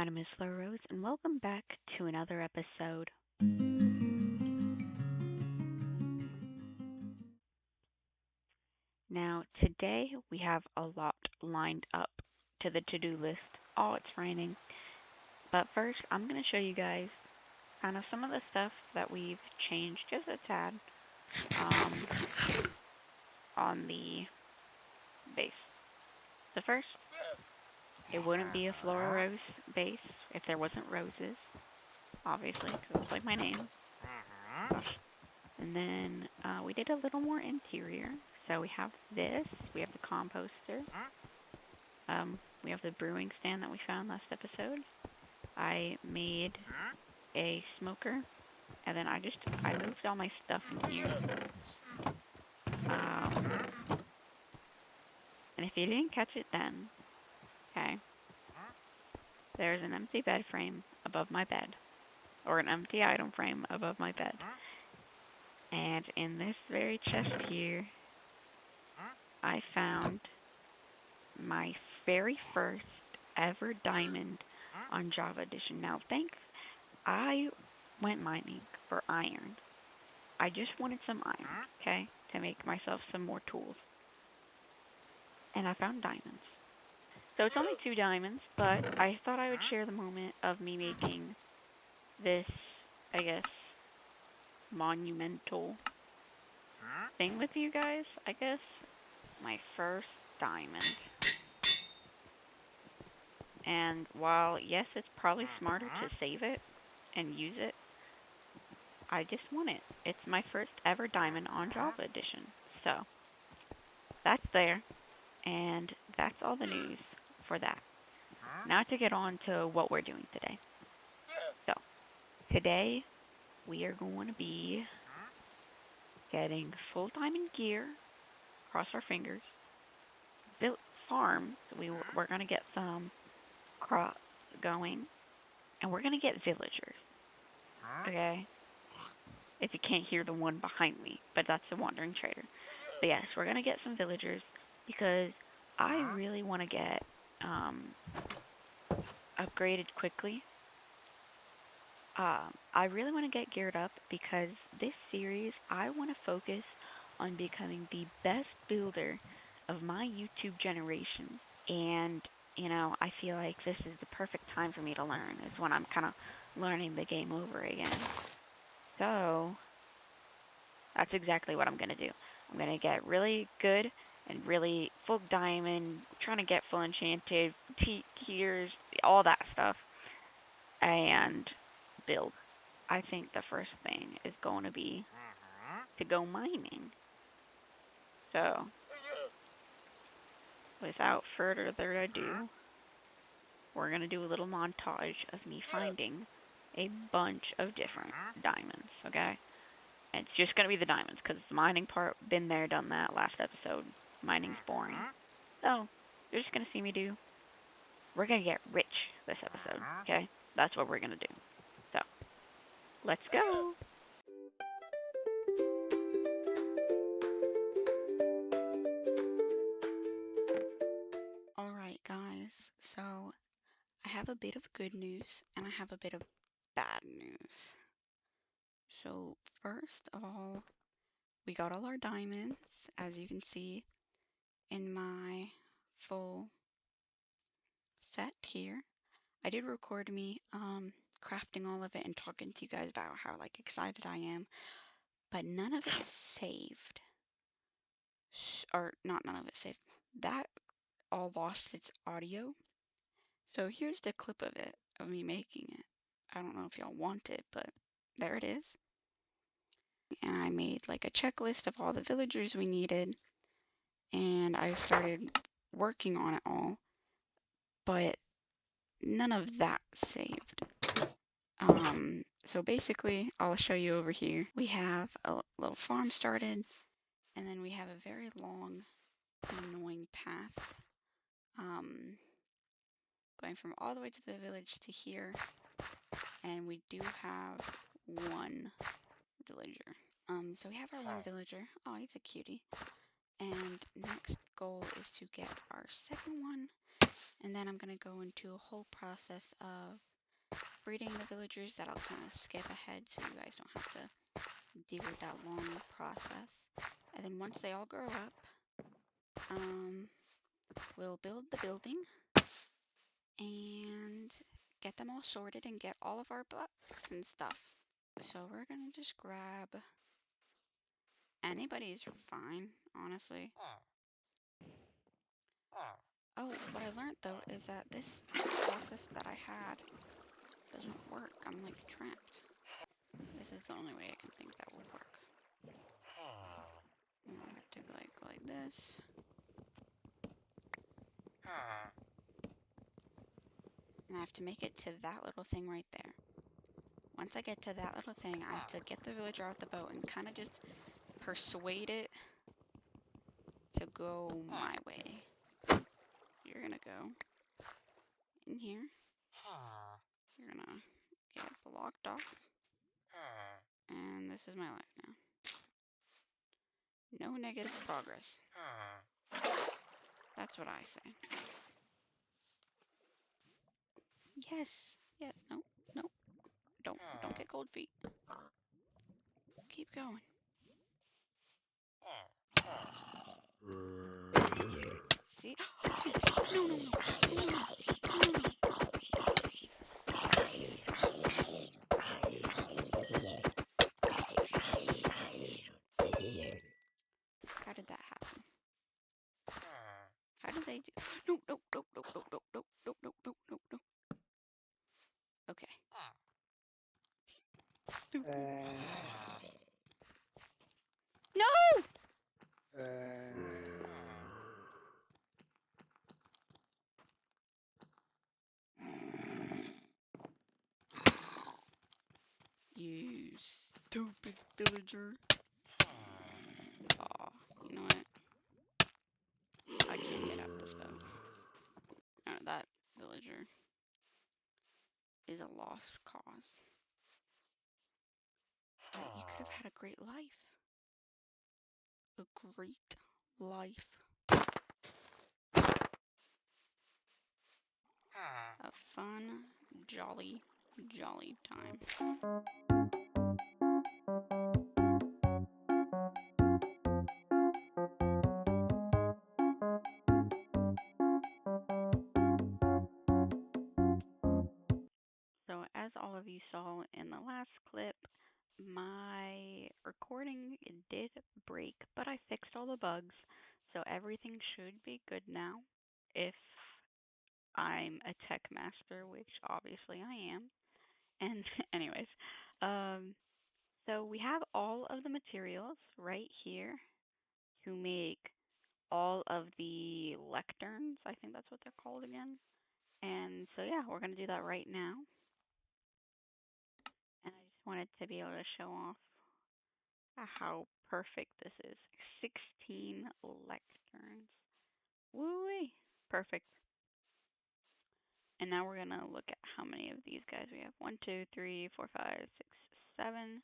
My name is Slow Rose, and welcome back to another episode. Now, today we have a lot lined up to the to do list. Oh, it's raining. But first, I'm going to show you guys kind of some of the stuff that we've changed just a tad um, on the base. The first, it wouldn't be a floral rose base if there wasn't roses, obviously, because it's like my name. Gosh. And then we did a little more interior. So we have this. We have the composter. We have the brewing stand that we found last episode. I made a smoker, and then I moved all my stuff in here. Um, and if you didn't catch it then, okay, there's an empty bed frame above my bed, or an empty item frame above my bed. And in this very chest here, I found my very first ever diamond on Java Edition. Now, thanks, I went mining for iron. I just wanted some iron, okay, to make myself some more tools. And I found diamonds. So it's only 2 diamonds, but I thought I would share the moment of me making this, I guess, monumental thing with you guys, I guess. My first diamond. And while, yes, it's probably smarter to save it and use it, I just want it. It's my first ever diamond on Java Edition. So, that's there. And that's all the news for that. Now to get on to what we're doing today. So, today we are going to be getting full diamond gear, cross our fingers, built farm. So we're going to get some crops going, and we're going to get villagers. Okay? If you can't hear the one behind me, but that's the wandering trader. But yes, we're going to get some villagers because I really want to get upgraded quickly. I really want to get geared up because this series, I want to focus on becoming the best builder of my YouTube generation. And, I feel like this is the perfect time for me to learn, is when I'm kind of learning the game over again. So, that's exactly what I'm going to do. I'm going to get really good and really full diamond, trying to get full enchanted, tiers, all that stuff, and build. I think the first thing is going to be to go mining. So, without further ado, we're going to do a little montage of me finding a bunch of different diamonds, okay? And it's just going to be the diamonds, because the mining part, been there, done that last episode. Mining's boring. So, you're just going to see me do. We're going to get rich this episode, okay? That's what we're going to do. So, let's go! Alright, guys, so I have a bit of good news and I have a bit of bad news. So, first of all, we got all our diamonds, as you can see in my full set here. I did record me crafting all of it and talking to you guys about how like excited I am, but none of it is saved. Or not none of it saved. That all lost its audio. So here's the clip of it, of me making it. I don't know if y'all want it, but there it is. And I made like a checklist of all the villagers we needed, and I started working on it all, but none of that saved. So basically, I'll show you over here. We have a little farm started, and then we have a very long, annoying path, going from all the way to the village to here, and we do have one villager. So we have our one villager. Oh, he's a cutie. And next goal is to get our second one, And then I'm going to go into a whole process of breeding the villagers that I'll kind of skip ahead so you guys don't have to deal with that long process. And then once they all grow up, we'll build the building and get them all sorted and get all of our books and stuff. So we're gonna just grab anybody's fine, honestly. Oh, what I learned though is that this process that I had doesn't work. I'm like trapped. This is the only way I can think that would work. I have to go like this. And I have to make it to that little thing right there. Once I get to that little thing, I have to get the villager out the boat and kind of just persuade it to go my way. You're gonna go in here. You're gonna get blocked off. And this is my life now. No negative progress. That's what I say. Yes. Yes. Nope. Nope. Don't get cold feet. Keep going. See? No, no, no. No, no, no. No, no, no. How did that happen? How did they do? No, no, no, no, no, no, no, no, no, no, no, no. Okay. No! You stupid villager. Aw, you know what? I can't get out of this boat. That villager is a lost cause. But you could have had a great life. A great life. A fun, jolly time. So as all of you saw in the last clip, my recording did break, but I fixed all the bugs, so everything should be good now. If I'm a tech master, which obviously I am. And anyways, so we have all of the materials right here to make all of the lecterns. I think that's what they're called again. And so yeah, we're gonna do that right now. And I just wanted to be able to show off how perfect this is. 16 lecterns. Woo-wee. Perfect. And now we're gonna look at how many of these guys we have. 1, 2, 3, 4, 5, 6, 7.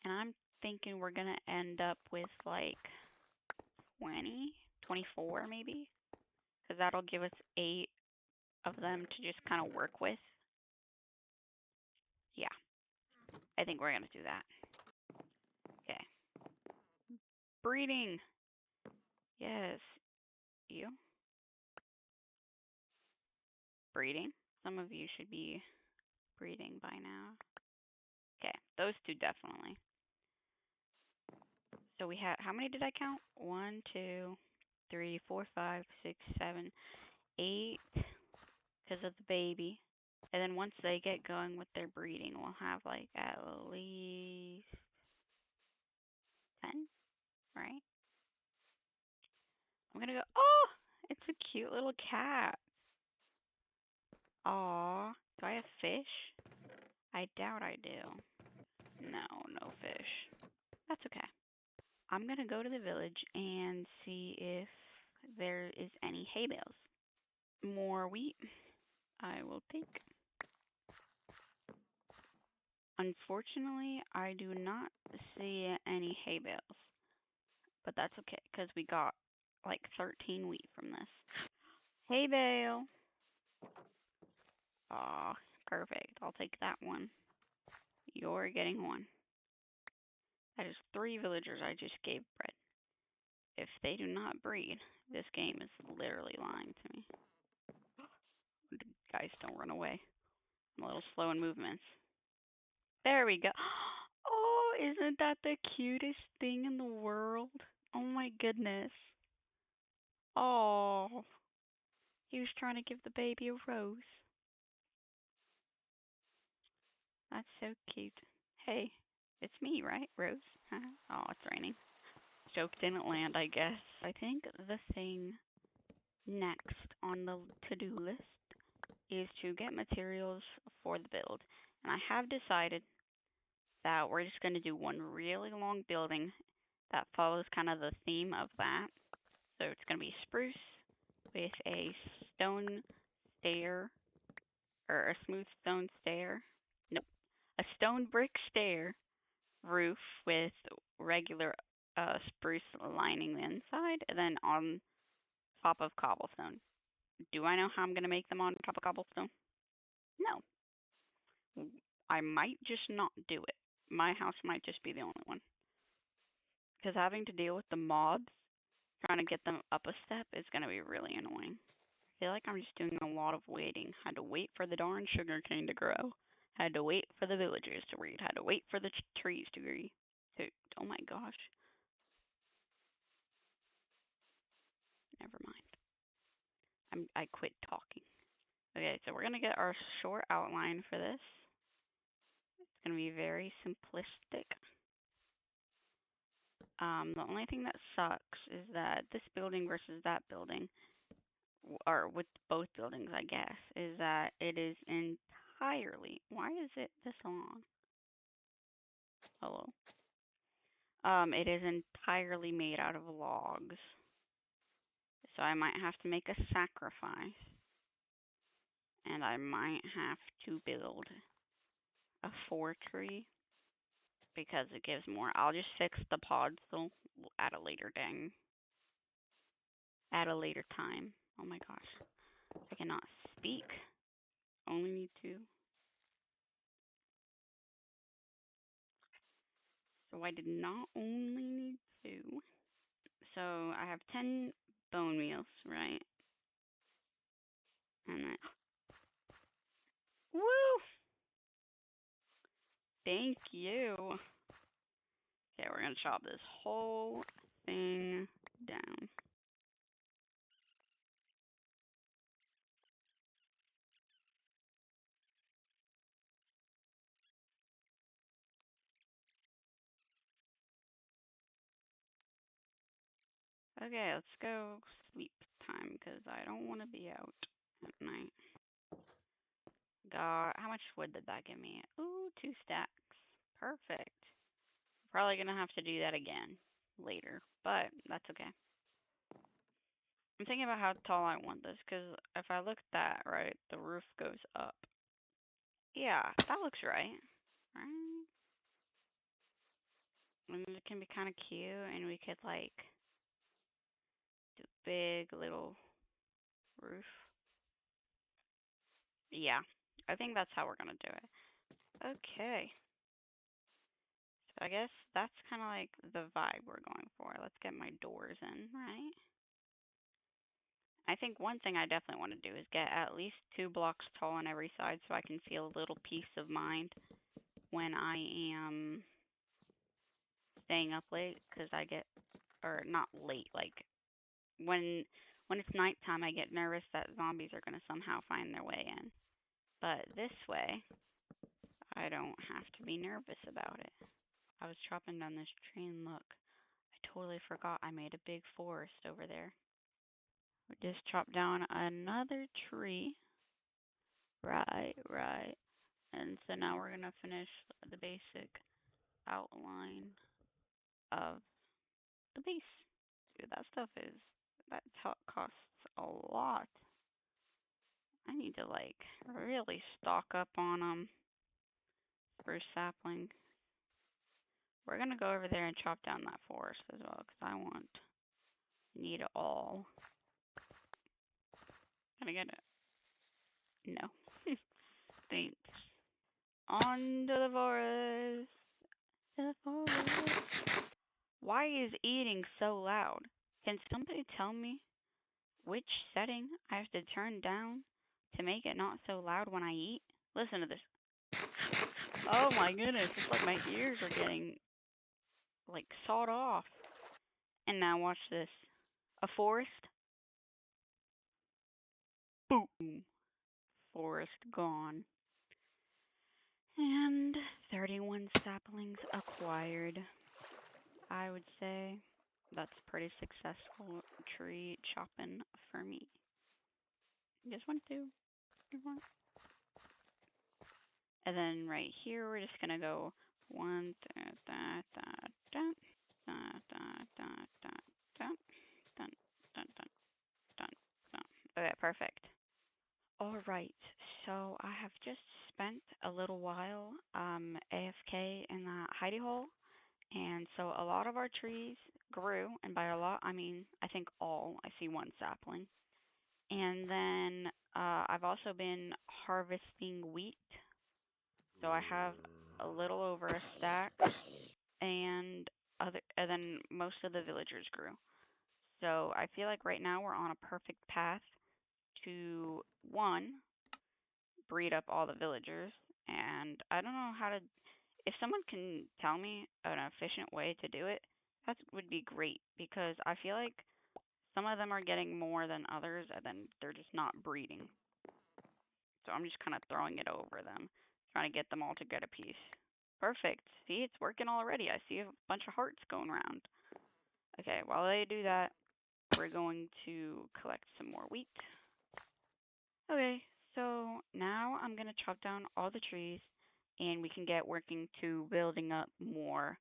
And I'm thinking we're gonna end up with like 20, 24 maybe. Because that'll give us 8 of them to just kind of work with. Yeah. I think we're gonna do that. Okay. Breeding. Yes. You. Breeding. Some of you should be breeding by now. Okay, those two definitely. So we have, how many did I count? 1, 2, 3, 4, 5, 6, 7, 8, because of the baby. And then once they get going with their breeding, we'll have like at least 10, right? I'm gonna go, oh, it's a cute little cat. Aw, do I have fish? I doubt I do. No, no fish. That's okay. I'm gonna go to the village and see if there is any hay bales. More wheat. I will take. Unfortunately, I do not see any hay bales, but that's okay because we got like 13 wheat from this. Hay bale. Aw, perfect. I'll take that one. You're getting one. That is 3 villagers I just gave bread. If they do not breed, this game is literally lying to me. Guys, don't run away. I'm a little slow in movements. There we go. Oh, isn't that the cutest thing in the world? Oh my goodness. Oh, he was trying to give the baby a rose. That's so cute. Hey, it's me, right, Rose? Oh, it's raining. Joke didn't land, I guess. I think the thing next on the to-do list is to get materials for the build. And I have decided that we're just going to do one really long building that follows kind of the theme of that. So it's going to be spruce with a stone stair, or a smooth stone stair. Nope, a stone brick stair roof with regular spruce lining the inside, and then on top of cobblestone. Do I know how I'm going to make them on top of cobblestone? No. I might just not do it. My house might just be the only one. Because having to deal with the mobs, trying to get them up a step is going to be really annoying. I feel like I'm just doing a lot of waiting. Had to wait for the darn sugarcane to grow. Had to wait for the villagers to breed. Had to wait for the trees to breed. Oh my gosh. Never mind. I quit talking. Okay, so we're going to get our short outline for this. It's going to be very simplistic. The only thing that sucks is that this building versus that building, or with both buildings, I guess, is that it is entirely. Why is it this long? Hello. It is entirely made out of logs, so I might have to make a sacrifice, and I might have to build a 4 tree because it gives more. I'll just fix the pods though at a later dang. At a later time. Oh my gosh. I cannot speak. Only need to. So I did not only need 2. So I have 10 bone meals, right? And then, woo! Thank you. Okay, we're gonna chop this whole thing down. Okay, let's go sleep time because I don't want to be out at night. God, how much wood did that give me? Ooh, 2 stacks. Perfect. Probably gonna have to do that again later, but that's okay. I'm thinking about how tall I want this because if I look at that, right, the roof goes up. Yeah, that looks right. Right? And it can be kind of cute, and we could like do big little roof. Yeah, I think that's how we're gonna do it. Okay. So I guess that's kind of like the vibe we're going for. Let's get my doors in, right? I think one thing I definitely want to do is get at least 2 blocks tall on every side so I can feel a little peace of mind when I am staying up late because I get, or not late, like when it's nighttime, I get nervous that zombies are gonna somehow find their way in. But this way, I don't have to be nervous about it. I was chopping down this tree and look, I totally forgot I made a big forest over there. We just chopped down another tree. Right. And so now we're gonna finish the basic outline of the base. Dude, that stuff is, that costs a lot. I need to like really stock up on spruce sapling. We're gonna go over there and chop down that forest as well because I need it all. Gotta get it. No. Thanks. On to the forest. To the forest. Why is eating so loud? Can somebody tell me which setting I have to turn down to make it not so loud when I eat? Listen to this. Oh my goodness, it's like my ears are getting like sawed off. And now watch this. A forest. Boom. Forest gone. And 31 saplings acquired. I would say that's pretty successful tree chopping for me. Just one, two, one. And then right here, we're just gonna go one, da, da, da, da, da, da, da, da, da, dun, dun, dun, dun, dun. Okay, perfect. All right, so I have just spent a little while AFK in the hidey hole, and so a lot of our trees grew, and by a lot I mean I think all. I see one sapling, and then I've also been harvesting wheat, so I have a little over a stack, and then most of the villagers grew. So I feel like right now we're on a perfect path to one breed up all the villagers, and I don't know how to. If someone can tell me an efficient way to do it, that would be great because I feel like some of them are getting more than others, and then they're just not breeding. So I'm just kind of throwing it over them, trying to get them all to get a piece. Perfect. See, it's working already. I see a bunch of hearts going around. Okay, while they do that, we're going to collect some more wheat. Okay, so now I'm going to chop down all the trees and we can get working to building up more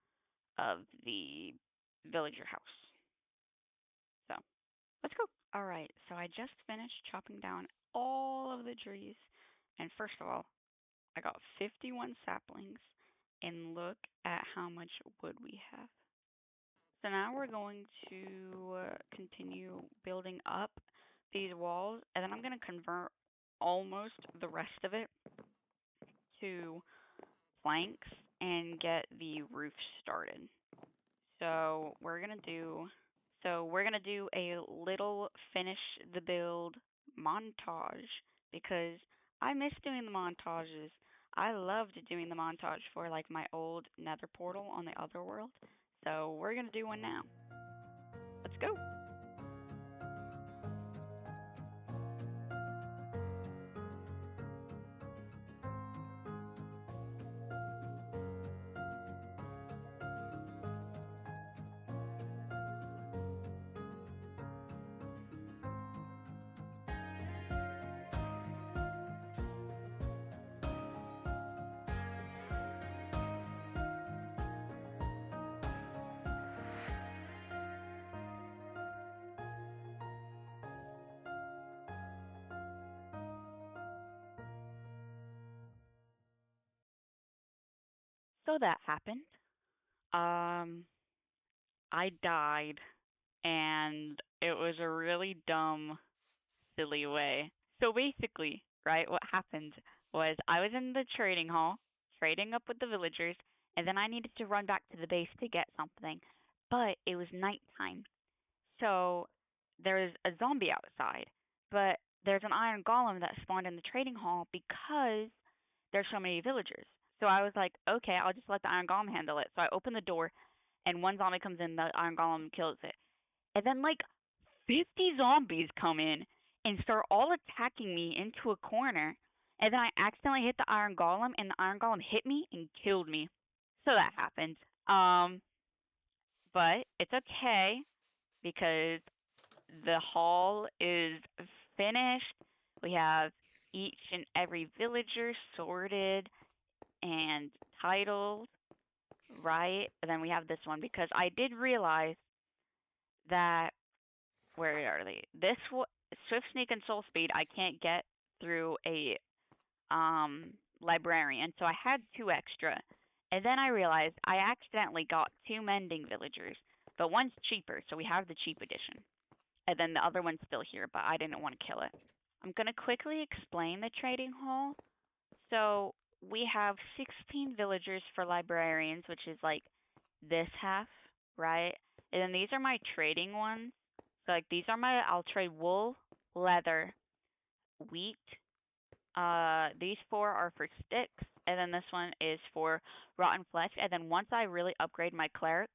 of the villager house. So let's go. All right, so I just finished chopping down all of the trees. And first of all, I got 51 saplings. And look at how much wood we have. So now we're going to continue building up these walls, and then I'm going to convert almost the rest of it to planks and get the roof started. So we're gonna do a little finish the build montage because I miss doing the montages. I loved doing the montage for like my old nether portal on the other world. So we're gonna do one now. Let's go. So that happened. Um, I died, and it was a really dumb, silly way. So basically, right, what happened was I was in the trading hall, trading up with the villagers, and then I needed to run back to the base to get something. But it was nighttime. So there's a zombie outside, but there's an iron golem that spawned in the trading hall because there's so many villagers. So I was like, okay, I'll just let the iron golem handle it. So I open the door, and one zombie comes in, the iron golem kills it. And then like 50 zombies come in and start all attacking me into a corner. And then I accidentally hit the iron golem, and the iron golem hit me and killed me. So that happened. Um, but it's okay because the hall is finished. We have each and every villager sorted and titled, right? And then we have this one because I did realize that where are they? Swift Sneak and Soul Speed I can't get through a librarian, so I had two extra. And then I realized I accidentally got two mending villagers, but one's cheaper, so we have the cheap edition. And then the other one's still here, but I didn't want to kill it. I'm going to quickly explain the trading hall. So we have 16 villagers for librarians, which is like this half, right? And then these are my trading ones. So like these are my I'll trade wool, leather, wheat. These four are for sticks, and then this one is for rotten flesh. And then once I really upgrade my cleric,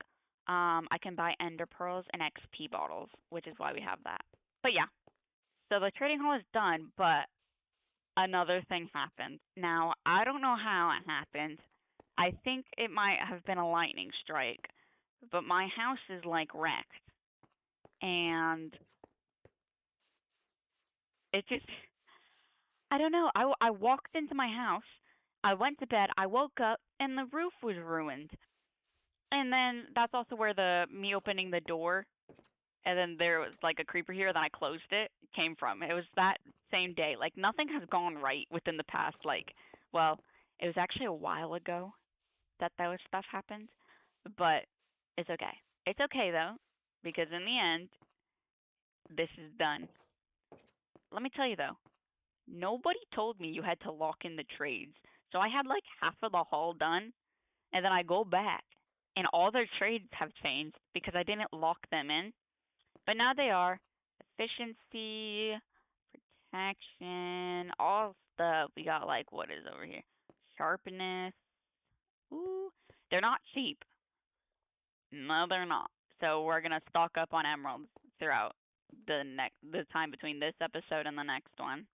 I can buy ender pearls and XP bottles, which is why we have that. But yeah, so the trading hall is done, but another thing happened. Now, I don't know how it happened. I think it might have been a lightning strike, but my house is like wrecked. And it just, I don't know. I walked into my house, I went to bed, I woke up, and the roof was ruined. And then that's also where the me opening the door and then there was like a creeper here, then I closed it, came from. It was that same day. Like nothing has gone right within the past well, it was actually a while ago that those stuff happened, but it's okay. It's okay though, because in the end, this is done. Let me tell you though, nobody told me you had to lock in the trades. So I had like half of the haul done, and then I go back, and all their trades have changed because I didn't lock them in. But now they are efficiency, protection, all stuff. We got like what is over here? Sharpness. Ooh, they're not cheap. No, they're not. So we're gonna stock up on emeralds throughout the time between this episode and the next one.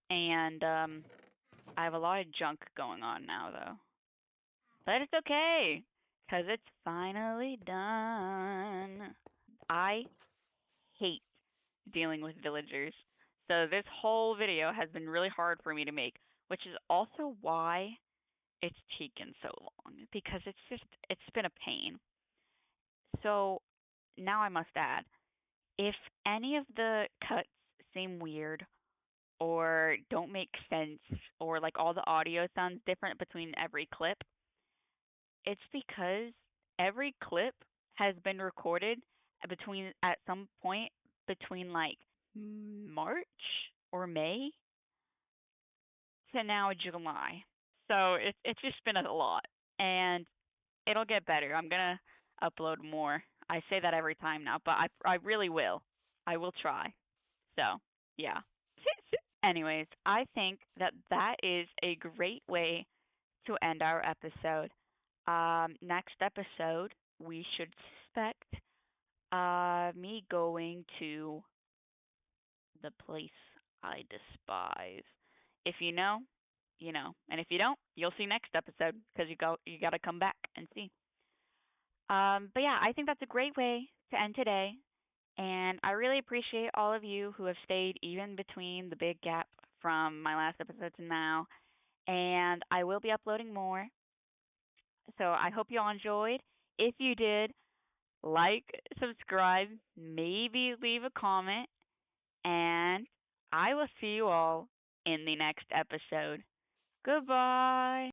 And I have a lot of junk going on now though. But it's okay, 'cause it's finally done. I hate dealing with villagers. So this whole video has been really hard for me to make, which is also why it's taken so long because it's been a pain. So now I must add, if any of the cuts seem weird or don't make sense or like all the audio sounds different between every clip, it's because every clip has been recorded between at some point between like March or May to now July. So it's just been a lot, and it'll get better. I'm gonna upload more. I say that every time now, but I really will. I will try. So yeah. Anyways, I think that that is a great way to end our episode. Next episode, we should expect me going to the place I despise. If you know, you know, and if you don't, you'll see next episode because you got to come back and see. But yeah, I think that's a great way to end today, and I really appreciate all of you who have stayed even between the big gap from my last episode to now. And I will be uploading more, so I hope you all enjoyed. If you did, like, subscribe, maybe leave a comment, and I will see you all in the next episode. Goodbye.